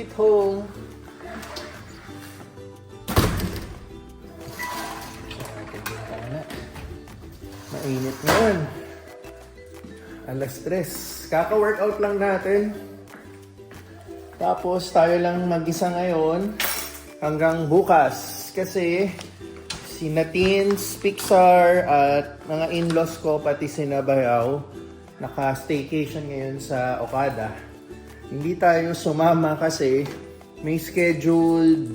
sweet home. Mainit ngayon. Alas 3. Kaka-workout lang natin. Tapos tayo lang mag-isa ngayon hanggang bukas. Kasi si Natins, Pixar at mga in-laws ko pati si Nabayaw naka-staycation ngayon sa Okada. Hindi tayo sumama kasi may scheduled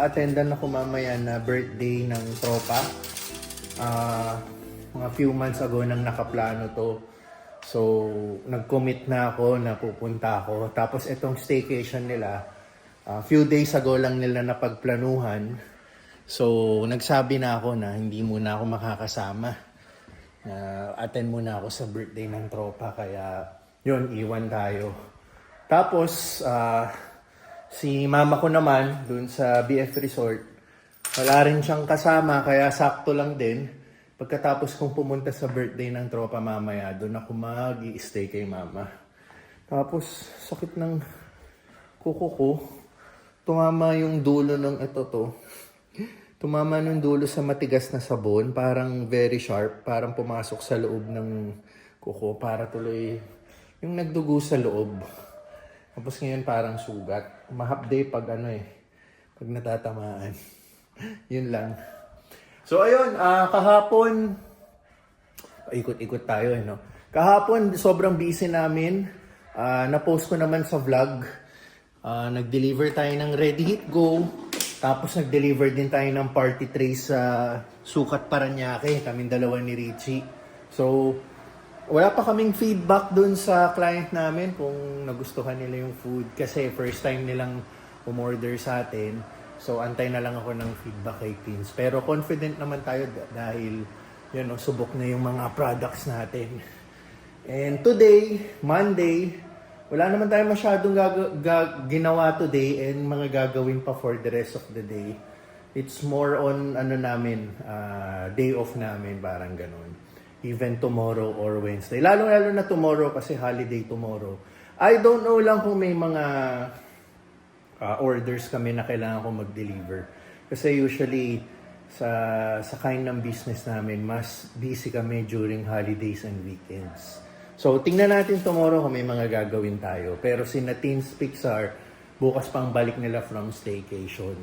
attendan ako mamaya na birthday ng tropa. Mga few months ago nang nakaplano to. So, nag-commit na ako na pupunta ako. Tapos itong staycation nila, few days ago lang nila napagplanuhan. So, nagsabi na ako na hindi muna ako makakasama. Attend muna ako sa birthday ng tropa. Kaya, yun, iwan tayo. Tapos, si mama ko naman, dun sa BF Resort, wala rin siyang kasama. Kaya sakto lang din. Pagkatapos kong pumunta sa birthday ng tropa mamaya, doon ako mag-i-stay kay mama. Tapos, sakit ng kuko ko. Tumama yung dulo ng ito to. Tumama ng dulo sa matigas na sabon. Parang very sharp. Parang pumasok sa loob ng kuko. Para tuloy yung nagdugo sa loob. Tapos ngayon parang sugat. Mahapde pag pag natatamaan. Yun lang. So ayun, kahapon, ikot-ikot tayo no? Kahapon, sobrang busy namin. Na-post ko naman sa vlog. Nag-deliver tayo ng Ready Hit Go. Tapos nag-deliver din tayo ng party tray sa Sukat Paranaque. Kaming dalawa ni Richie. So, wala pa kaming feedback dun sa client namin kung nagustuhan nila yung food. Kasi first time nilang umorder sa atin. So, antay na lang ako ng feedback kay Pins. Pero confident naman tayo dahil subok na yung mga products natin. And today, Monday, wala naman tayo masyadong ginawa today and mga gagawin pa for the rest of the day. It's more on day off namin, parang ganun. Even tomorrow or Wednesday. Lalo na tomorrow kasi holiday tomorrow. I don't know lang kung may mga orders kami na kailangan ko mag-deliver. Kasi usually, sa kind ng business namin, mas busy kami during holidays and weekends. So, tingnan natin tomorrow kung may mga gagawin tayo. Pero si Natins Pixar, bukas pang balik nila from staycation.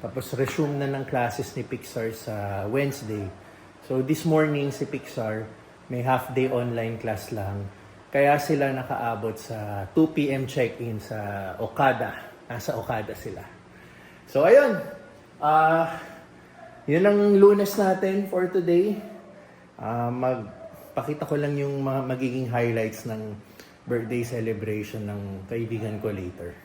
Tapos, resume na ng classes ni Pixar sa Wednesday. So, this morning si Pixar, may half-day online class lang. Kaya sila nakaabot sa 2 p.m. check-in sa Okada. Nasa Okada sila. So, ayun. Yun ang Lunes natin for today. Magpakita ko lang yung mga magiging highlights ng birthday celebration ng kaibigan ko later.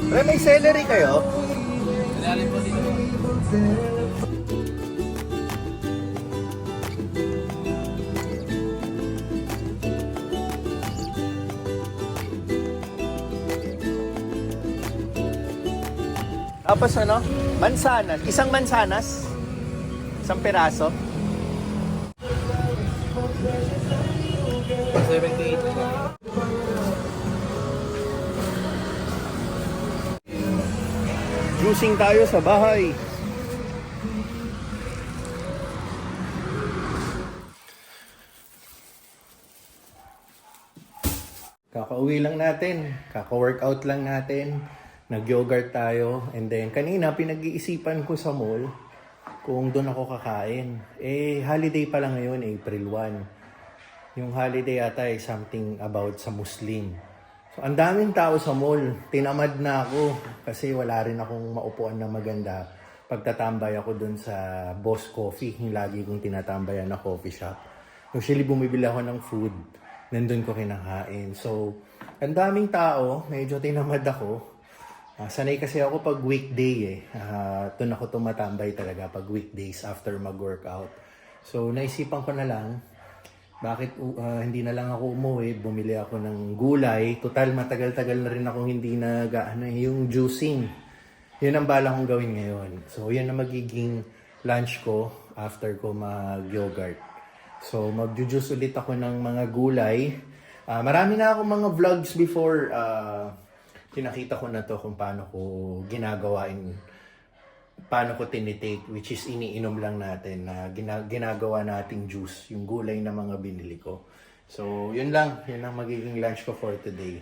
Pre, may celery kayo? Ilalim po dito. Tapos mansanas. Isang mansanas. Isang piraso. 78. Juicing tayo sa bahay. Kakauwi lang natin. Kaka-workout lang natin. Nag-yogurt tayo. And then, kanina pinag-iisipan ko sa mall kung doon ako kakain. Holiday pa lang ngayon, April 1. Yung holiday ata ay something about sa Muslim. Ang daming tao sa mall. Tinamad na ako kasi wala rin akong maupuan na maganda. Pagtatambay ako dun sa Boss Coffee, yung lagi kong tinatambayan na coffee shop. Usually bumibili ako ng food, nandun ko kinakain. So, ang daming tao, medyo tinamad ako. Sanay kasi ako pag weekday doon ako tumatambay talaga pag weekdays after mag-workout. So, naisipan ko na lang, bakit hindi na lang ako umuwi, bumili ako ng gulay. Total, matagal-tagal na rin akong hindi yung juicing. Yun ang bala kong gawin ngayon. So, yun na magiging lunch ko after ko mag-yogurt. So, mag-juice ulit ako ng mga gulay. Marami na akong mga vlogs before. Pinakita ko na to kung paano ko paano ko tinitake, which is iniinom lang natin na ginagawa nating juice, yung gulay na mga binili ko. So, yun lang. Yun ang magiging lunch ko for today.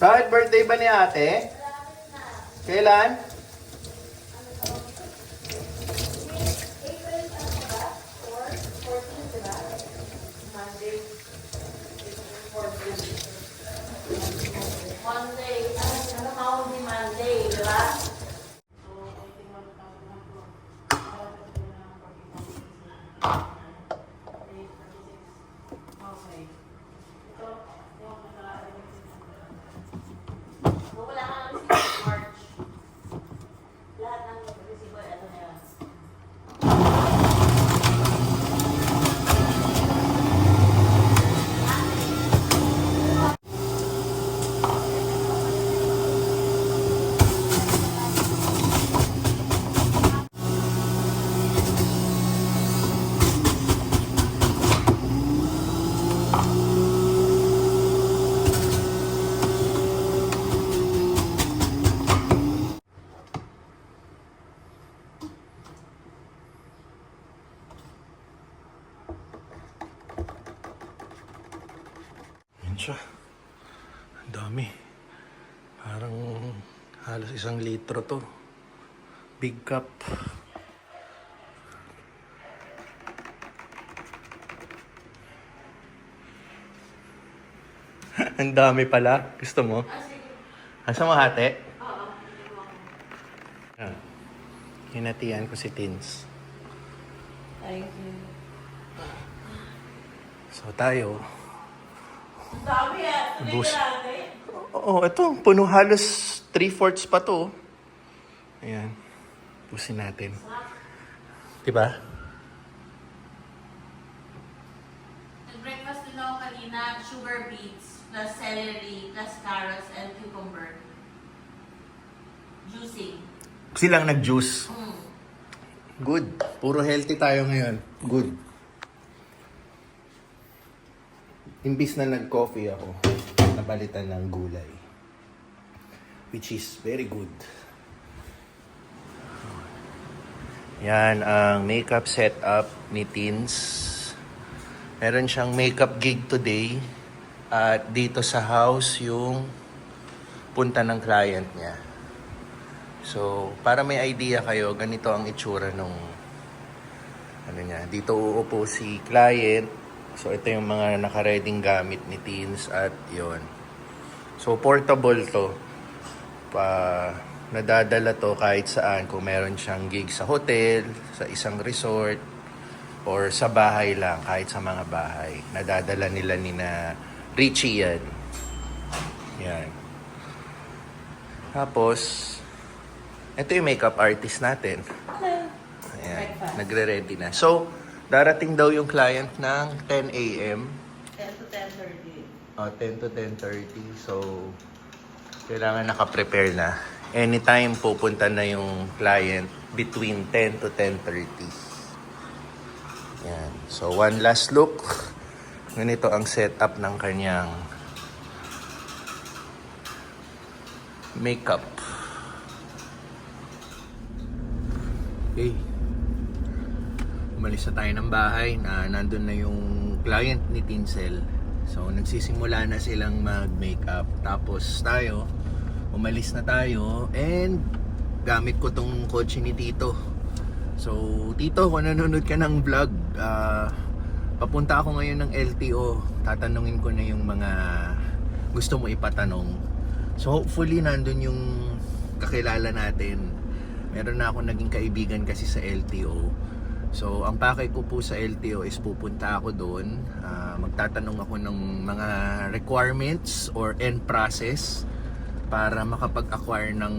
Bakit birthday ba ni ate? Kailan? Monday, Monday, di ba? Wala ka ng March. Lahat ng resibo, ito na yun. Yan siya. Ang dami. Parang halos 1 litro to. Big cup. Ang dami pala. Gusto mo? Asa mo hati? Ah. Hinatian ko si Tins. Thank you. So tayo. Ang dami yan. Bus. Oo, ito. Puno halos 3/4 pa to. Ayan. Pusin natin. Diba? Nag-breakfast din ako kanina, sugar beets, plus celery, plus carrots, and cucumber. Juicing. Silang nag-juice. Good. Puro healthy tayo ngayon. Good. Imbis na nag-coffee ako, nabalitan ng gulay. Which is very good. Yan ang makeup setup ni Tins. Meron siyang makeup gig today. At dito sa house yung punta ng client niya. So, para may idea kayo, ganito ang itsura nung niya. Dito uupo si client. So, ito yung mga nakareding gamit ni Tins at yon. So, portable to. nadadala to kahit saan. Kung meron siyang gig sa hotel, sa isang resort, or sa bahay lang, kahit sa mga bahay. Nadadala nila ni na Richie yan. Yan. Tapos, ito yung makeup artist natin. Ayan, nagre-ready na. So, darating daw yung client ng 10 a.m. 10 to 10:30. 10 to 10:30. So, kailangan naka-prepare na. Anytime pupunta na yung client between 10 to 10:30. Yan. So, one last look. Ganito ang setup ng kanyang makeup. Okay. Umalis na tayo ng bahay na nandun na yung client ni Tinsel. So, nagsisimula na silang mag-makeup. Tapos tayo, umalis na tayo and gamit ko tong kotse ni Tito. So, Tito, kung nanonood ka ng vlog, papunta ako ngayon ng LTO. Tatanungin ko na yung mga gusto mo ipatanong. So, hopefully, nandun yung kakilala natin. Meron na ako naging kaibigan kasi sa LTO. So, ang pakay ko po sa LTO is pupunta ako doon. Magtatanong ako ng mga requirements or end process para makapag-acquire ng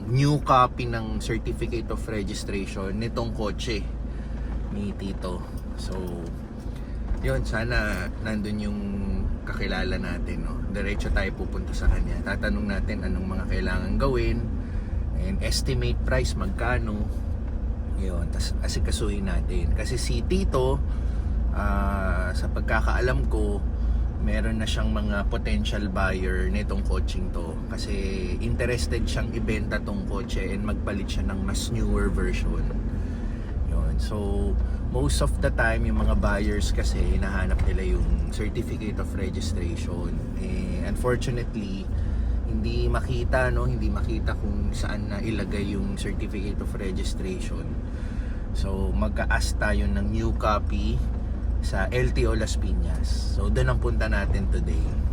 new copy ng Certificate of Registration nitong kotse ni Tito. So, yun, sana nandun yung kakilala natin. No? Diretso tayo pupunta sa kanya. Tatanong natin anong mga kailangan gawin and estimate price magkano. Yun, tas asikasuhin natin. Kasi si Tito, sa pagkakaalam ko, meron na siyang mga potential buyer nitong coaching to. Kasi interested siyang ibenta tong kotse and magpalit siya ng mas newer version. Yun. So, most of the time, yung mga buyers kasi, hinahanap nila yung Certificate of Registration. Unfortunately, hindi makita kung saan na ilagay yung Certificate of Registration. So magka-ask tayo ng new copy sa LTO Las Piñas. So doon ang punta natin today.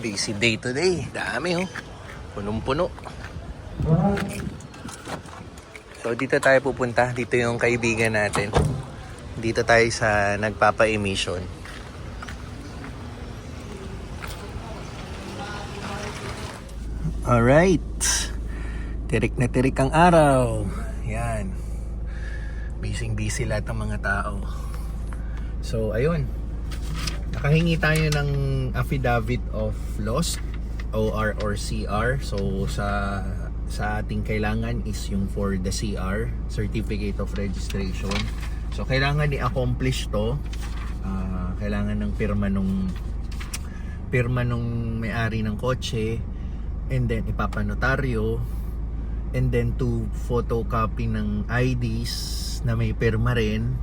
Busy day today. Dami oh. Punong-puno. So dito tayo pupunta. Dito yung kaibigan natin. Dito tayo sa nagpapa-emission. Alright. Tirik na tirik ang araw. Yan. Busy lahat ng mga tao. So ayun. Nakahingi tayo ng affidavit of loss, OR or CR. So sa ating kailangan is yung for the CR, Certificate of Registration. So kailangan i-accomplish to. Kailangan ng pirma nung may-ari ng kotse, and then ipapanotaryo, and then to photocopy ng IDs na may pirma rin,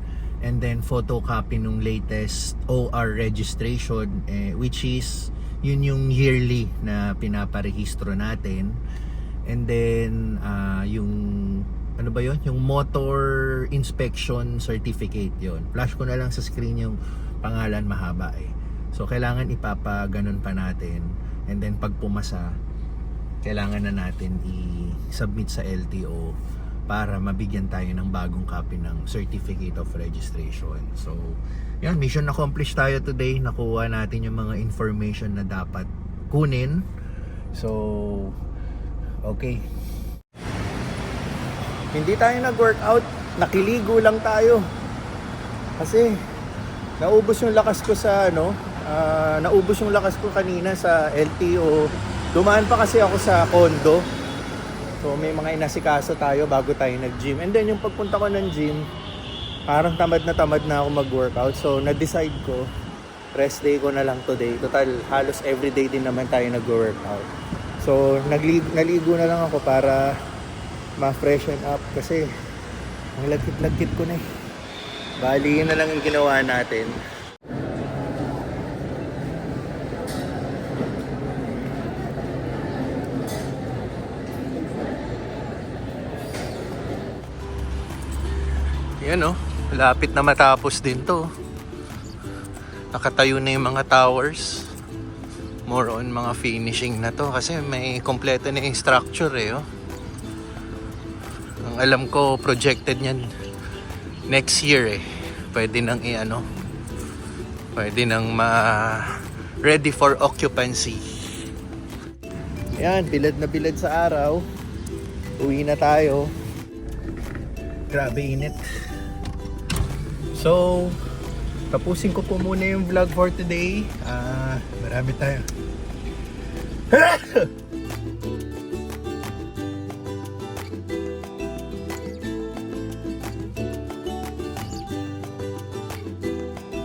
and then photocopy nung latest OR registration, which is yun yung yearly na pinaparehistro natin, and then yung ano ba yun, yung motor inspection certificate. Yun, flash ko na lang sa screen yung pangalan, mahaba so kailangan ipapaganon pa natin, and then pag pumasa kailangan na natin i-submit sa LTO para mabigyan tayo ng bagong copy ng Certificate of Registration. So, yan, mission accomplished tayo today. Nakuha natin yung mga information na dapat kunin. So, okay. Hindi tayo nag-workout nakiligo lang tayo. Kasi naubos yung lakas ko sa naubos yung lakas ko kanina sa LTO. Dumaan pa kasi ako sa condo. So may mga inasikaso tayo bago tayo nag-gym. And then yung pagpunta ko ng gym, parang tamad na ako mag-workout. So na-decide ko, rest day ko na lang today. Total, halos everyday din naman tayo nag-workout. So naligo na lang ako para ma-freshen up kasi ang lagkit-lagkit ko na eh. Bali, yun na lang yung ginawa natin. Yan oh, lapit na matapos din to. Nakatayo na yung mga towers. More on mga finishing na to kasi may kompleto na yung structure eh oh. Ang alam ko projected niyan next year eh. Pwede nang pwede nang ready for occupancy. Yan, bilad na bilad sa araw. Uwi na tayo. Grabe init. So, tapusin ko po muna yung vlog for today. Marami tayo.